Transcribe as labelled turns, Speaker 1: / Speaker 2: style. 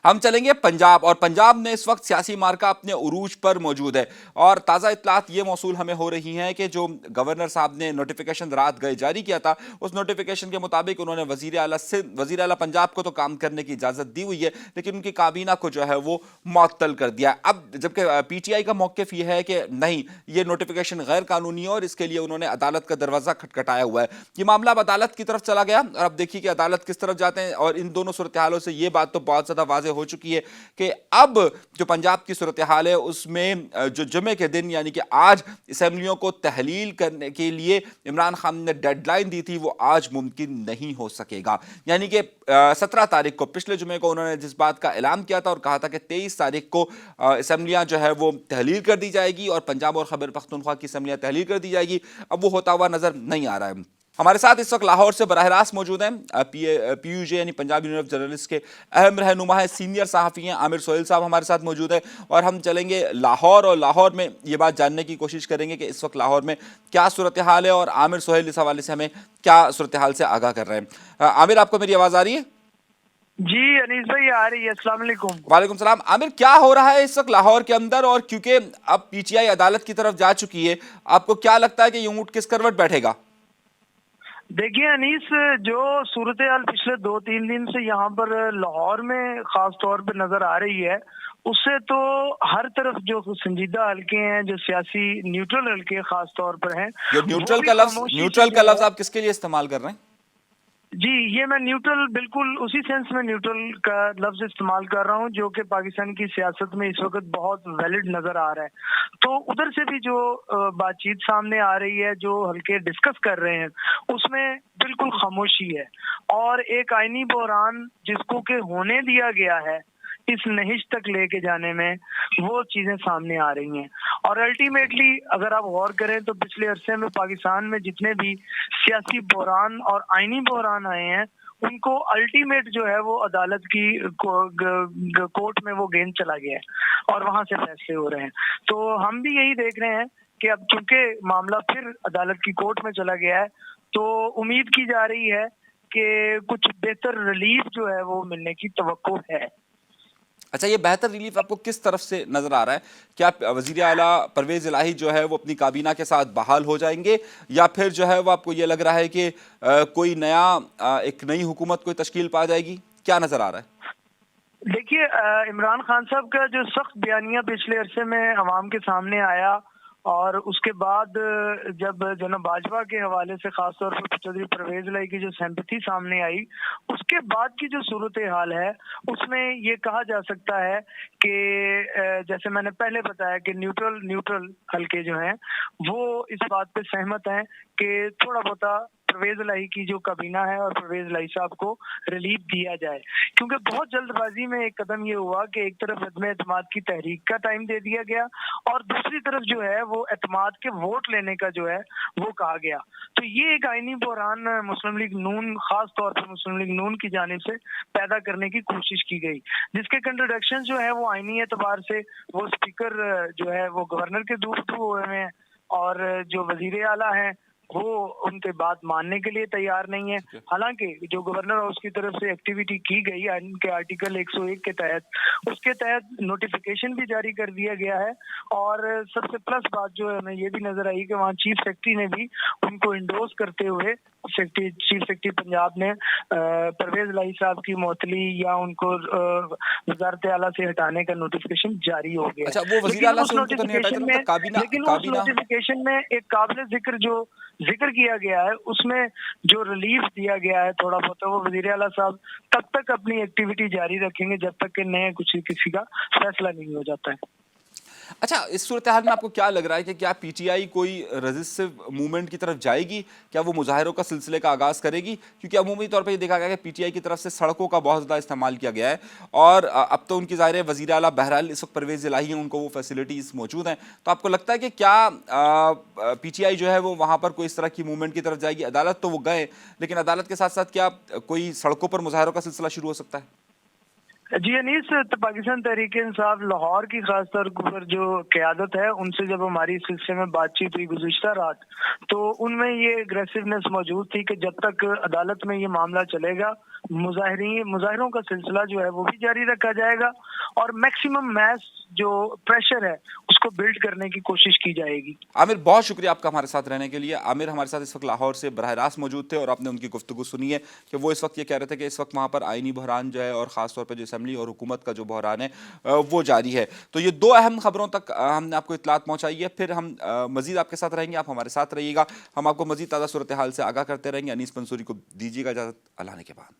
Speaker 1: ہم چلیں گے پنجاب، اور پنجاب میں اس وقت سیاسی مارکا اپنے عروج پر موجود ہے، اور تازہ اطلاعات یہ موصول ہمیں ہو رہی ہیں کہ جو گورنر صاحب نے نوٹیفیکیشن رات گئے جاری کیا تھا، اس نوٹیفیکیشن کے مطابق انہوں نے وزیر اعلیٰ پنجاب کو تو کام کرنے کی اجازت دی ہوئی ہے، لیکن ان کی کابینہ کو جو ہے وہ معطل کر دیا۔ اب جبکہ پی ٹی آئی کا موقف یہ ہے کہ نہیں، یہ نوٹیفیکیشن غیر قانونی ہے اور اس کے لیے انہوں نے عدالت کا دروازہ کھٹکھٹایا ہوا ہے۔ یہ معاملہ اب عدالت کی طرف چلا گیا، اور اب دیکھیے کہ عدالت کس طرف جاتے ہیں، اور ان دونوں صورتحالوں سے یہ بات تو بہت زیادہ واضح ہو چکی ہے کہ اب جو پنجاب کی صورتحال ہے اس میں جو جمعے کے دن یعنی کہ آج اسمبلیوں کو تحلیل کرنے کے لیے عمران خان نے ڈیڈ لائن دی تھی، وہ آج ممکن نہیں ہو سکے گا۔ یعنی کہ 17 تاریخ کو، پچھلے جمعے کو انہوں نے جس بات کا اعلان کیا تھا اور کہا تھا کہ 23 تاریخ کو اسمبلیاں جو ہے وہ تحلیل کر دی جائے گی اور پنجاب اور خیبر پختونخوا کی اسمبلیاں تحلیل کر دی جائے گی، اب وہ ہوتا ہوا نظر نہیں آ رہا ہے۔ ہمارے ساتھ اس وقت لاہور سے براہ راست موجود ہیں پی یو جے یعنی پنجاب یونین آف جرنلسٹ کے اہم رہنما ہیں، سینئر صحافی ہیں عامر سہیل صاحب ہمارے ساتھ موجود ہیں، اور ہم چلیں گے لاہور، اور لاہور میں یہ بات جاننے کی کوشش کریں گے کہ اس وقت لاہور میں کیا صورتحال ہے، اور عامر سہیل اس حوالے سے ہمیں کیا صورتحال سے آگاہ کر رہے ہیں۔ عامر، آپ کو میری آواز آ رہی ہے؟
Speaker 2: جی انیس بھائی آ رہی ہے، السلام علیکم۔
Speaker 1: وعلیکم السلام۔ عامر، کیا ہو رہا ہے اس وقت لاہور کے اندر، اور کیونکہ اب پی ٹی آئی عدالت کی طرف جا چکی ہے، آپ کو کیا لگتا ہے کہ یہ اونٹ کس کروٹ بیٹھے گا؟
Speaker 2: دیکھیے انیس، جو صورتحال پچھلے 2-3 دن سے یہاں پر لاہور میں خاص طور پہ نظر آ رہی ہے، اس سے تو ہر طرف جو سنجیدہ حلقے ہیں، جو سیاسی نیوٹرل حلقے خاص طور پر ہیں،
Speaker 1: یہ
Speaker 2: وہ بھی خاموشی سے
Speaker 1: نیوٹرل کا
Speaker 2: جو
Speaker 1: لفظ
Speaker 2: ہے،
Speaker 1: آپ کس کے لیے استعمال کر رہے ہیں؟
Speaker 2: جی یہ میں نیوٹرل بالکل اسی سینس میں نیوٹرل کا لفظ استعمال کر رہا ہوں جو کہ پاکستان کی سیاست میں اس وقت بہت ویلڈ نظر آ رہا ہے۔ تو ادھر سے بھی جو بات چیت سامنے آ رہی ہے، جو ہلکے ڈسکس کر رہے ہیں، اس میں بالکل خاموشی ہے، اور ایک آئینی بحران جس کو کہ ہونے دیا گیا ہے اس نہج تک لے کے جانے میں، وہ چیزیں سامنے آ رہی ہیں۔ اور الٹیمیٹلی اگر آپ غور کریں تو پچھلے عرصے میں پاکستان میں جتنے بھی سیاسی بحران اور آئینی بحران آئے ہیں، ان کو الٹیمیٹ جو ہے وہ عدالت کی کورٹ میں وہ گیند چلا گیا ہے اور وہاں سے فیصلے ہو رہے ہیں۔ تو ہم بھی یہی دیکھ رہے ہیں کہ اب چونکہ معاملہ پھر عدالت کی کورٹ میں چلا گیا ہے، تو امید کی جا رہی ہے کہ کچھ بہتر ریلیف جو ہے وہ ملنے کی توقع ہے۔
Speaker 1: اچھا، یہ بہتر ریلیف آپ کو کس طرف سے نظر آ رہا ہے؟ کیا وزیر اعلیٰ پرویز الہی جو ہے وہ اپنی کابینہ کے ساتھ بحال ہو جائیں گے، یا پھر جو ہے وہ آپ کو یہ لگ رہا ہے کہ کوئی ایک نئی حکومت کوئی تشکیل پا جائے گی؟ کیا نظر آ رہا ہے؟
Speaker 2: دیکھیے، عمران خان صاحب کا جو سخت بیانیہ پچھلے عرصے میں عوام کے سامنے آیا، اور اس کے بعد جب جناب باجوہ کے حوالے سے خاص طور پر چودھری پرویز الہی کی جو سمپتھی سامنے آئی، اس کے بعد کی جو صورتحال ہے اس میں یہ کہا جا سکتا ہے کہ جیسے میں نے پہلے بتایا کہ نیوٹرل حلقے جو ہیں وہ اس بات پہ سہمت ہیں کہ تھوڑا بہت پرویز الہی کی جو کابینہ ہے اور پرویز الہی صاحب کو ریلیف دیا جائے، کیونکہ بہت جلد بازی میں ایک قدم یہ ہوا کہ ایک طرف عدم اعتماد کی تحریک کا ٹائم دے دیا گیا، اور دوسری طرف جو ہے وہ اعتماد کے ووٹ لینے کا جو ہے وہ کہا گیا۔ تو یہ ایک آئینی بحران مسلم لیگ نون، خاص طور پر مسلم لیگ نون کی جانب سے پیدا کرنے کی کوشش کی گئی، جس کے کنٹروڈکشن جو ہے وہ آئینی اعتبار سے وہ اسپیکر جو ہے وہ گورنر کے دور ہوئے ہیں، اور جو وزیر اعلیٰ ہیں وہ ان کے بات ماننے کے لیے تیار نہیں ہے۔ حالانکہ جو گورنر ہاؤس کی طرف سے ایکٹیویٹی کی گئی ان کے آرٹیکل 101 کے تحت، اس کے تحت نوٹیفیکیشن بھی جاری کر دیا گیا ہے، اور سب سے پلس بات جو ہے ہمیں یہ بھی نظر آئی کہ وہاں چیف سیکرٹری نے بھی ان کو انڈورس کرتے ہوئے، چیف سیکرٹری پنجاب نے پرویز الہی صاحب کی معطلی یا ان کو وزارت اعلیٰ سے ہٹانے کا نوٹیفیکیشن جاری ہو گیا
Speaker 1: اچھا، وہ
Speaker 2: ہے۔
Speaker 1: وزیر اعلیٰ سے ان کو تو نہیں ہٹایا تھا،
Speaker 2: لیکن اس نوٹیفیکیشن میں ایک قابل ذکر جو ذکر کیا گیا ہے، اس میں جو ریلیف دیا گیا ہے تھوڑا بہت، وہ وزیر اعلیٰ صاحب تب تک اپنی ایکٹیویٹی جاری رکھیں گے جب تک کہ نئے کسی کا فیصلہ نہیں ہو جاتا ہے۔
Speaker 1: اچھا، اس صورتحال میں آپ کو کیا لگ رہا ہے کہ کیا پی ٹی آئی کوئی ریزسٹو موومنٹ کی طرف جائے گی؟ کیا وہ مظاہروں کا سلسلے کا آغاز کرے گی؟ کیونکہ عمومی طور پہ یہ دیکھا گیا کہ پی ٹی آئی کی طرف سے سڑکوں کا بہت زیادہ استعمال کیا گیا ہے، اور اب تو ان کی ظاہر ہے وزیر اعلیٰ بہرحال اس وقت پرویز الہی ہیں، ان کو وہ فیسلٹیز موجود ہیں، تو آپ کو لگتا ہے کہ کیا پی ٹی آئی جو ہے وہ وہاں پر کوئی اس طرح کی موومنٹ کی طرف جائے گی؟ عدالت تو وہ گئے، لیکن عدالت کے ساتھ ساتھ کیا کوئی سڑکوں پر مظاہروں کا سلسلہ شروع ہو سکتا ہے؟
Speaker 2: جی انیس، پاکستان تحریک انصاف لاہور کی خاص طور پر جو قیادت ہے، ان سے جب ہماری اس سلسلے میں بات چیت ہوئی گزشتہ رات، تو ان میں یہ اگریسونیس موجود تھی کہ جب تک عدالت میں یہ معاملہ چلے گا مظاہروں کا سلسلہ جو ہے وہ بھی جاری رکھا جائے گا اور میکسیمم میس جو پریشر ہے اس کو بلڈ کرنے کی کوشش کی جائے گی.
Speaker 1: عامر بہت شکریہ آپ کا ہمارے ساتھ رہنے کے لیے. عامر ہمارے ساتھ اس وقت لاہور سے براہ راست موجود تھے اور آپ نے ان کی گفتگو سنی ہے کہ وہ اس وقت یہ کہہ رہے تھے کہ اس وقت وہاں پر آئینی بحران جو ہے اور خاص طور پہ جو اسمبلی اور حکومت کا جو بحران ہے وہ جاری ہے. تو یہ دو اہم خبروں تک ہم نے آپ کو اطلاعات پہنچائی ہے. پھر ہم مزید آپ کے ساتھ رہیں گے, آپ ہمارے ساتھ رہیے گا, ہم آپ کو مزید تازہ صورتحال سے آگاہ کرتے رہیں گے. انیس منصوری کو دیجیے گا اجازت, اللہ نے کے بعد.